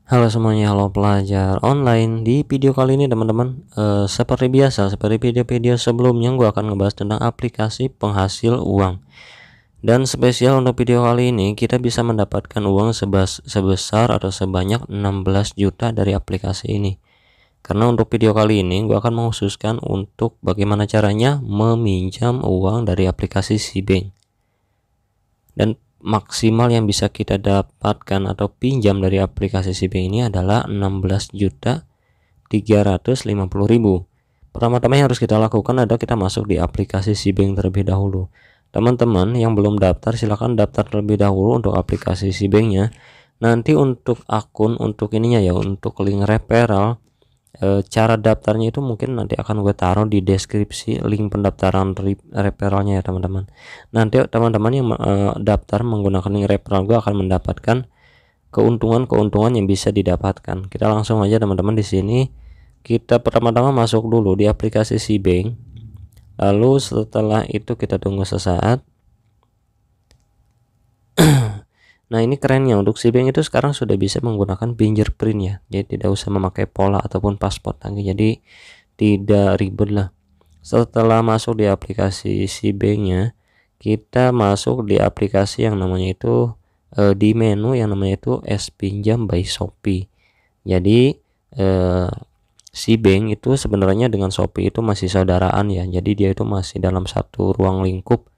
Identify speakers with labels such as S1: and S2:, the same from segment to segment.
S1: Halo semuanya, halo pelajar online. Di video kali ini teman-teman, seperti biasa, seperti video-video sebelumnya, gue akan ngebahas tentang aplikasi penghasil uang. Dan spesial untuk video kali ini, kita bisa mendapatkan uang sebesar atau sebanyak 16 juta dari aplikasi ini. Karena untuk video kali ini, gue akan mengkhususkan untuk bagaimana caranya meminjam uang dari aplikasi Sibank. Dan maksimal yang bisa kita dapatkan atau pinjam dari aplikasi Sibank ini adalah 16.350.000. Pertama-tama yang harus kita lakukan adalah kita masuk di aplikasi Sibank terlebih dahulu. Teman-teman yang belum daftar, silahkan daftar terlebih dahulu untuk aplikasi Sibanknya. Nanti untuk akun, untuk ininya ya, untuk link referral, cara daftarnya itu mungkin nanti akan gue taruh di deskripsi link pendaftaran referralnya ya teman-teman. Nanti teman-teman yang daftar menggunakan link referral gue akan mendapatkan keuntungan yang bisa didapatkan. Kita langsung aja teman-teman, di sini kita pertama-tama masuk dulu di aplikasi Sibank. Lalu setelah itu kita tunggu sesaat. Nah, ini kerennya untuk Sibank itu sekarang sudah bisa menggunakan fingerprint ya. Jadi tidak usah memakai pola ataupun paspor tangki. Jadi tidak ribet lah. Setelah masuk di aplikasi Sibanknya, kita masuk di aplikasi yang namanya itu di menu yang namanya itu S-Pinjam by Shopee. Jadi Sibank itu sebenarnya dengan Shopee itu masih saudaraan ya. Jadi dia itu masih dalam satu ruang lingkup,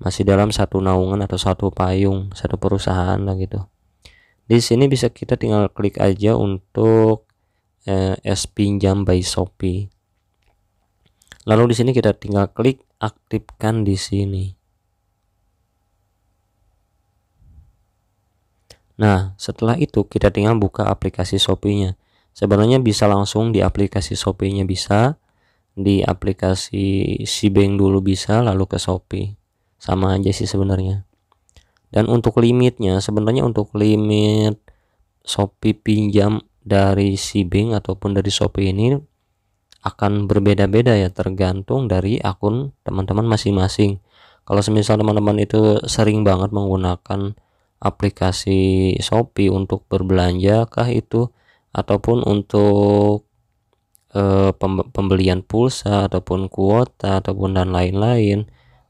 S1: masih dalam satu naungan atau satu payung, satu perusahaan lah gitu. Di sini bisa kita tinggal klik aja untuk S-Pinjam by Shopee. Lalu di sini kita tinggal klik aktifkan di sini. Nah, setelah itu kita tinggal buka aplikasi Shopee-nya. Sebenarnya bisa langsung di aplikasi Shopee-nya, bisa di aplikasi Sibank dulu bisa, lalu ke Shopee. Sama aja sih sebenarnya. Dan untuk limitnya, sebenarnya untuk limit Shopee pinjam dari Sibank ataupun dari Shopee ini akan berbeda-beda ya, tergantung dari akun teman-teman masing-masing. Kalau semisal teman-teman itu sering banget menggunakan aplikasi Shopee untuk berbelanja kah itu, ataupun untuk pembelian pulsa ataupun kuota ataupun dan lain-lain,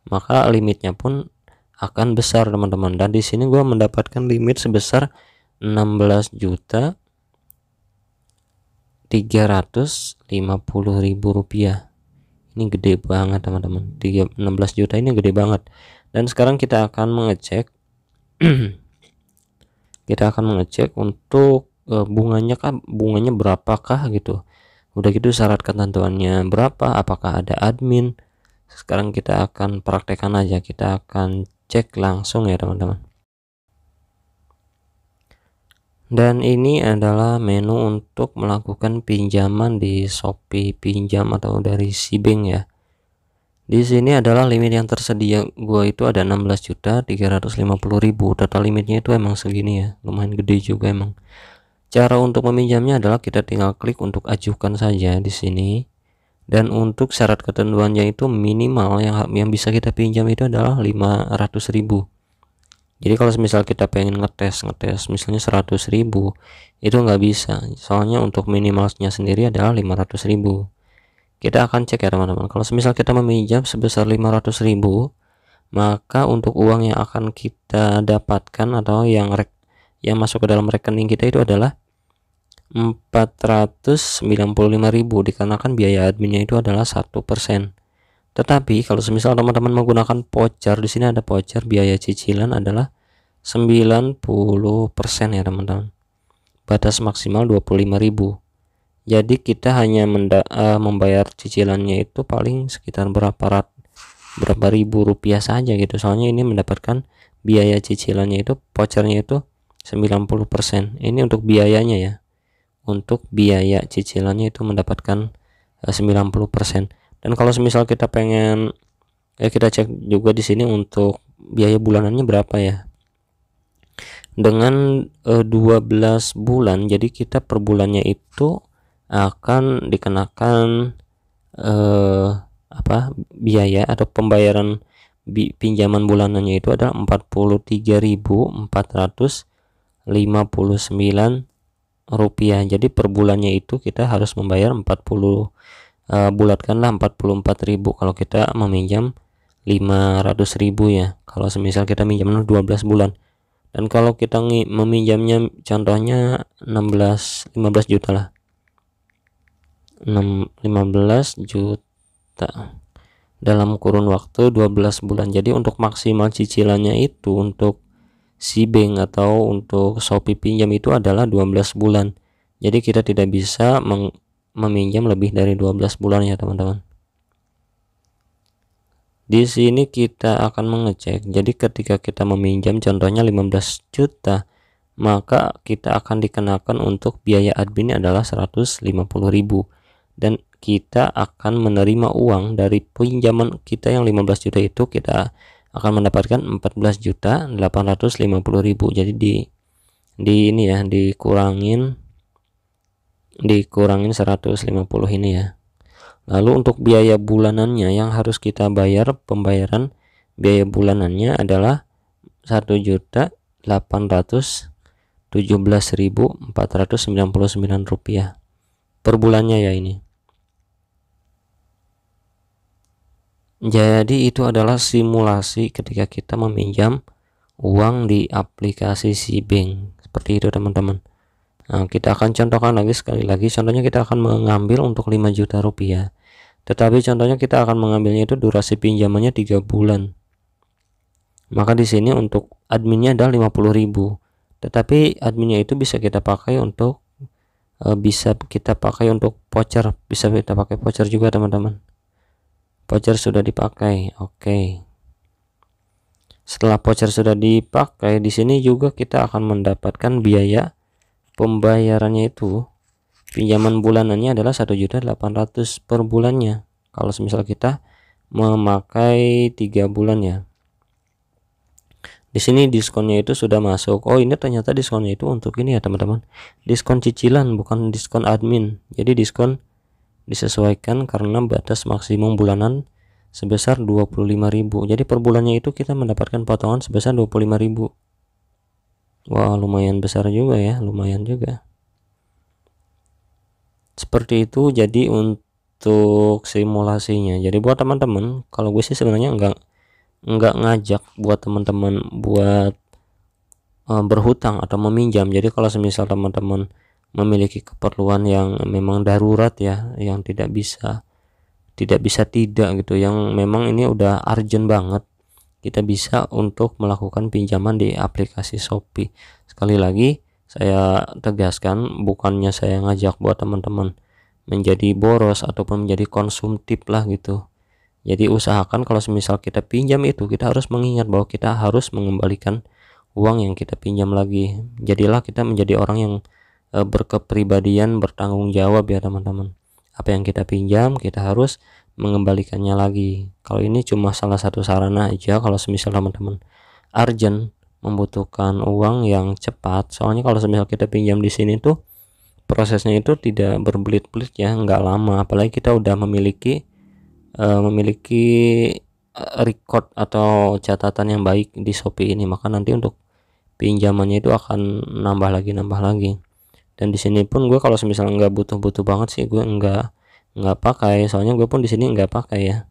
S1: maka limitnya pun akan besar teman-teman. Dan di sini gua mendapatkan limit sebesar 16.350.000 rupiah. Ini gede banget teman-teman. 16 juta ini gede banget. Dan sekarang kita akan mengecek kita akan mengecek untuk bunganya berapakah gitu. Udah gitu syarat ketentuannya berapa, apakah ada admin. Sekarang kita akan praktekkan aja, kita akan cek langsung ya teman-teman. Dan ini adalah menu untuk melakukan pinjaman di Shopee pinjam atau dari Sibank ya. Di sini adalah limit yang tersedia gua itu ada 16.350.000. Total limitnya itu emang segini ya, lumayan gede juga emang. Cara untuk meminjamnya adalah kita tinggal klik untuk ajukan saja di sini. Dan untuk syarat ketentuannya itu minimal yang bisa kita pinjam itu adalah 500.000. Jadi kalau misal kita pengen ngetes misalnya 100.000 itu nggak bisa, soalnya untuk minimalnya sendiri adalah 500.000. Kita akan cek ya teman-teman. Kalau misal kita meminjam sebesar 500.000, maka untuk uang yang akan kita dapatkan atau yang masuk ke dalam rekening kita itu adalah 495.000, dikarenakan biaya adminnya itu adalah 1%. Tetapi kalau semisal teman-teman menggunakan voucher, di sini ada voucher, biaya cicilan adalah 90% ya teman-teman. Batas maksimal 25.000. Jadi kita hanya membayar cicilannya itu paling sekitar berapa ribu rupiah saja gitu. Soalnya ini mendapatkan biaya cicilannya itu, vouchernya itu 90%. Ini untuk biayanya ya. Untuk biaya cicilannya itu mendapatkan 90%. Dan kalau semisal kita pengen kita cek juga di sini untuk biaya bulanannya berapa ya. Dengan 12 bulan, jadi kita per bulannya itu akan dikenakan biaya atau pembayaran pinjaman bulanannya itu adalah 43.459 rupiah. Jadi per bulannya itu kita harus membayar 40, bulatkanlah 44.000 kalau kita meminjam 500.000 ya, kalau semisal kita minjam 12 bulan. Dan kalau kita meminjamnya contohnya 15 juta lah, 15 juta dalam kurun waktu 12 bulan. Jadi untuk maksimal cicilannya itu untuk si bank atau untuk Shopee pinjam itu adalah 12 bulan. Jadi kita tidak bisa meminjam lebih dari 12 bulan ya teman-teman. Di sini kita akan mengecek. Jadi ketika kita meminjam contohnya 15 juta, maka kita akan dikenakan untuk biaya admin adalah 150.000, dan kita akan menerima uang dari pinjaman kita yang 15 juta itu, kita akan mendapatkan 14.850.000. Jadi di ini ya, dikurangin 150 ini ya. Lalu untuk biaya bulanannya yang harus kita bayar, pembayaran biaya bulanannya adalah 1.817.499 rupiah per bulannya ya ini. Jadi itu adalah simulasi ketika kita meminjam uang di aplikasi si bank, seperti itu teman-teman. Nah, kita akan contohkan lagi sekali lagi. Contohnya kita akan mengambil untuk 5 juta rupiah, tetapi contohnya kita akan mengambilnya itu durasi pinjamannya 3 bulan. Maka di sini untuk adminnya adalah 50.000, tetapi adminnya itu bisa kita pakai untuk voucher, bisa kita pakai voucher juga teman-teman. Voucher sudah dipakai. Oke. Setelah voucher sudah dipakai, di sini juga kita akan mendapatkan biaya pembayarannya itu, pinjaman bulanannya adalah 1.800.000 per bulannya. Kalau misal kita memakai 3 bulan ya. Di sini diskonnya itu sudah masuk. Oh, ini ternyata diskonnya itu untuk ini ya teman-teman. Diskon cicilan, bukan diskon admin. Jadi diskon disesuaikan karena batas maksimum bulanan sebesar 25.000. Jadi per bulannya itu kita mendapatkan potongan sebesar 25.000. Wah, lumayan besar juga ya, lumayan juga. Seperti itu. Jadi untuk simulasinya, jadi buat teman-teman, kalau gue sih sebenarnya enggak ngajak buat teman-teman buat berhutang atau meminjam. Jadi kalau semisal teman-teman memiliki keperluan yang memang darurat ya, yang tidak bisa tidak gitu, yang memang ini udah urgent banget, kita bisa untuk melakukan pinjaman di aplikasi Shopee. Sekali lagi saya tegaskan, bukannya saya ngajak buat teman-teman menjadi boros ataupun menjadi konsumtif lah gitu. Jadi usahakan kalau semisal kita pinjam itu, kita harus mengingat bahwa kita harus mengembalikan uang yang kita pinjam lagi. Jadilah kita menjadi orang yang berkepribadian bertanggung jawab ya teman-teman. Apa yang kita pinjam kita harus mengembalikannya lagi. Kalau ini cuma salah satu sarana aja kalau semisal teman-teman urgent membutuhkan uang yang cepat. Soalnya kalau semisal kita pinjam di sini tuh prosesnya itu tidak berbelit-belit ya, nggak lama. Apalagi kita udah memiliki record atau catatan yang baik di Shopee ini, maka nanti untuk pinjamannya itu akan nambah lagi. Dan di sini pun gue kalau misalnya nggak butuh banget sih, gue nggak pakai. Soalnya gue pun di sini nggak pakai ya.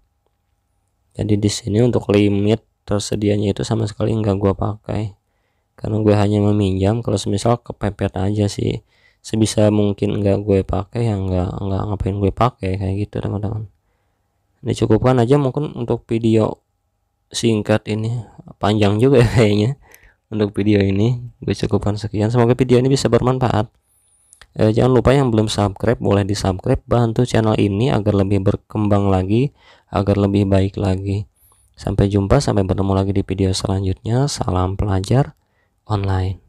S1: Jadi di sini untuk limit tersedianya itu sama sekali nggak gue pakai, karena gue hanya meminjam. Kalau misal kepepet aja sih, sebisa mungkin nggak gue pakai ya, nggak ngapain gue pakai kayak gitu teman-teman. Ini cukupkan aja mungkin untuk video singkat ini, panjang juga kayaknya. Untuk video ini gue cukupkan sekian. Semoga video ini bisa bermanfaat. Jangan lupa yang belum subscribe boleh di subscribe, bantu channel ini agar lebih berkembang lagi, agar lebih baik lagi. Sampai jumpa, sampai bertemu lagi di video selanjutnya. Salam pelajar online.